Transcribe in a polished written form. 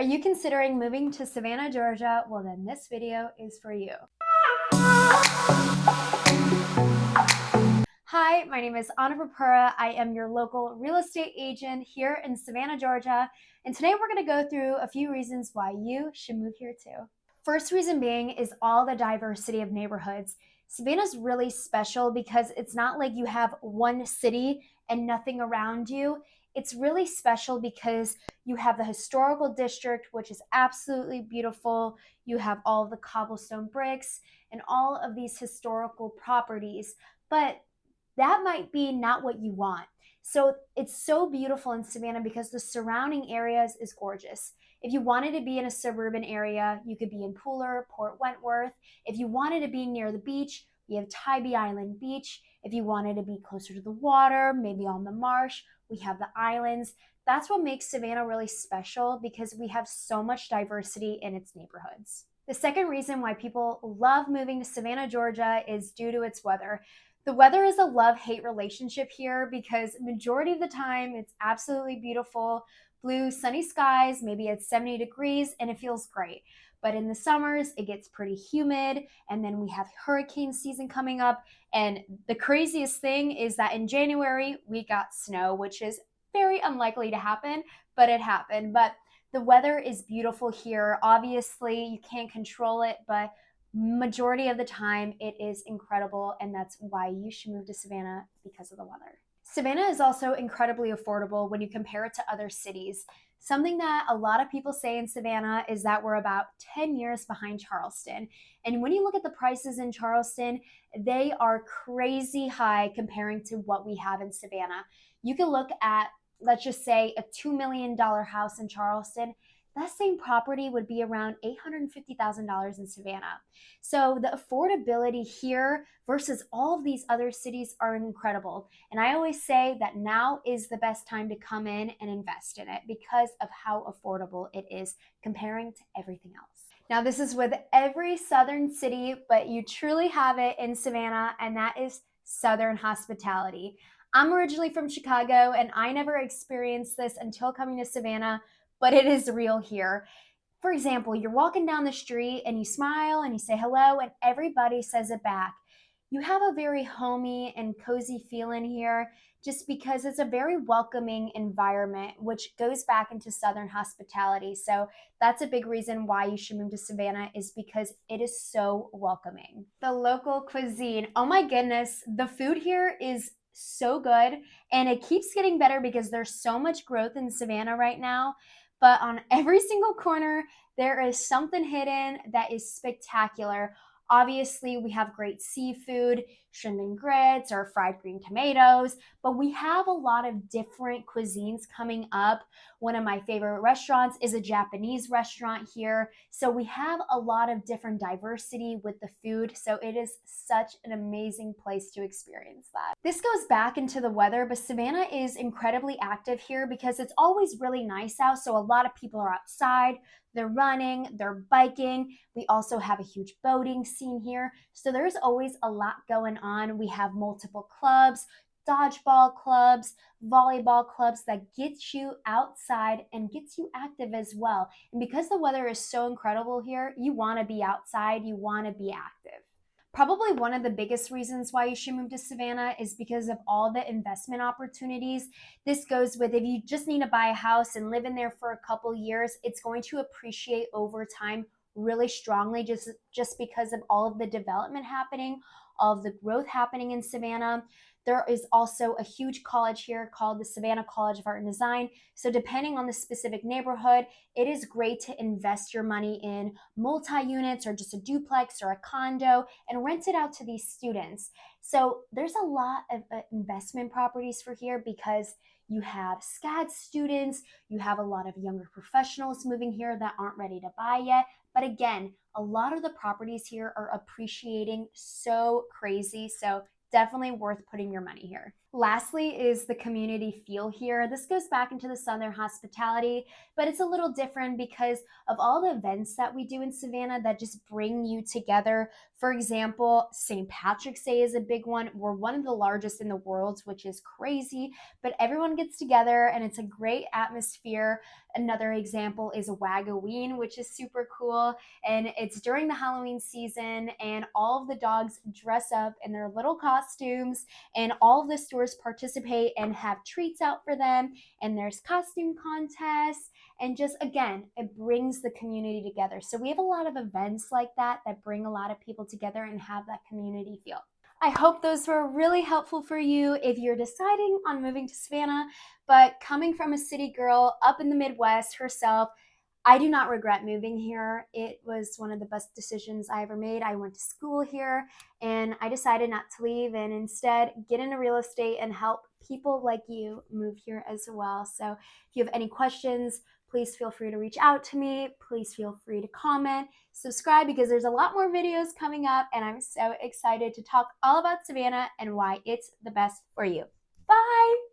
Are you considering moving to Savannah, Georgia? Well, then this video is for you. Hi, my name is Anna Rapura. I am your local real estate agent here in Savannah, Georgia. And today we're going to go through a few reasons why you should move here too. First reason being is all the diversity of neighborhoods. Savannah's really special because it's not like you have one city and nothing around you. It's really special because you have the historical district, which is absolutely beautiful. You have all of the cobblestone bricks and all of these historical properties. But that might be not what you want. So it's so beautiful in Savannah because the surrounding areas is gorgeous. If you wanted to be in a suburban area, you could be in Pooler, Port Wentworth. If you wanted to be near the beach, we have Tybee Island Beach. If you wanted to be closer to the water, maybe on the marsh, we have the islands. That's what makes Savannah really special because we have so much diversity in its neighborhoods. The second reason why people love moving to Savannah, Georgia is due to its weather. The weather is a love-hate relationship here because majority of the time it's absolutely beautiful, blue, sunny skies, maybe it's 70 degrees and it feels great. But in the summers, it gets pretty humid, and then we have hurricane season coming up. And the craziest thing is that in January, we got snow, which is very unlikely to happen, but it happened. But the weather is beautiful here. Obviously, you can't control it, but majority of the time it is incredible, and that's why you should move to Savannah because of the weather. Savannah is also incredibly affordable when you compare it to other cities. Something that a lot of people say in Savannah is that we're about 10 years behind Charleston. And when you look at the prices in Charleston, they are crazy high comparing to what we have in Savannah. You can look at, let's just say, a $2 million house in Charleston. That same property would be around $850,000 in Savannah. So the affordability here versus all of these other cities are incredible. And I always say that now is the best time to come in and invest in it because of how affordable it is comparing to everything else. Now, this is with every southern city, but you truly have it in Savannah, and that is Southern hospitality. I'm originally from Chicago, and I never experienced this until coming to Savannah, but it is real here. For example, you're walking down the street and you smile and you say hello and everybody says it back. You have a very homey and cozy feeling here just because it's a very welcoming environment, which goes back into Southern hospitality. So that's a big reason why you should move to Savannah, is because it is so welcoming. The local cuisine, oh my goodness, the food here is so good, and it keeps getting better because there's so much growth in Savannah right now. But on every single corner, there is something hidden that is spectacular. Obviously, we have great seafood, shrimp and grits, or fried green tomatoes, but we have a lot of different cuisines coming up. One of my favorite restaurants is a Japanese restaurant here. So we have a lot of different diversity with the food. So it is such an amazing place to experience that. This goes back into the weather, but Savannah is incredibly active here because it's always really nice out. So a lot of people are outside. They're running, they're biking. We also have a huge boating scene here. So there's always a lot going on. We have multiple clubs, dodgeball clubs, volleyball clubs that gets you outside and gets you active as well. And because the weather is so incredible here, you want to be outside, you want to be active. Probably one of the biggest reasons why you should move to Savannah is because of all the investment opportunities. This goes with if you just need to buy a house and live in there for a couple years, it's going to appreciate over time really strongly just because of all of the development happening, all of the growth happening in Savannah. There is also a huge college here called the Savannah College of Art and Design. So depending on the specific neighborhood, it is great to invest your money in multi-units or just a duplex or a condo and rent it out to these students. So there's a lot of investment properties for here because you have SCAD students, you have a lot of younger professionals moving here that aren't ready to buy yet. But again, a lot of the properties here are appreciating so crazy. So definitely worth putting your money here. Lastly is the community feel here. This goes back into the Southern hospitality, but it's a little different because of all the events that we do in Savannah that just bring you together. For example, St. Patrick's Day is a big one. We're one of the largest in the world, which is crazy, but everyone gets together and it's a great atmosphere. Another example is Wagoween, which is super cool. And it's during the Halloween season, and all of the dogs dress up in their little costumes and all of the stores participate and have treats out for them, and there's costume contests, and just again it brings the community together. So we have a lot of events like that that bring a lot of people together and have that community feel. I hope those were really helpful for you if you're deciding on moving to Savannah. But coming from a city girl up in the Midwest herself, I do not regret moving here. It was one of the best decisions I ever made. I went to school here and I decided not to leave and instead get into real estate and help people like you move here as well. So if you have any questions, please feel free to reach out to me. Please feel free to comment, subscribe, because there's a lot more videos coming up and I'm so excited to talk all about Savannah and why it's the best for you. Bye!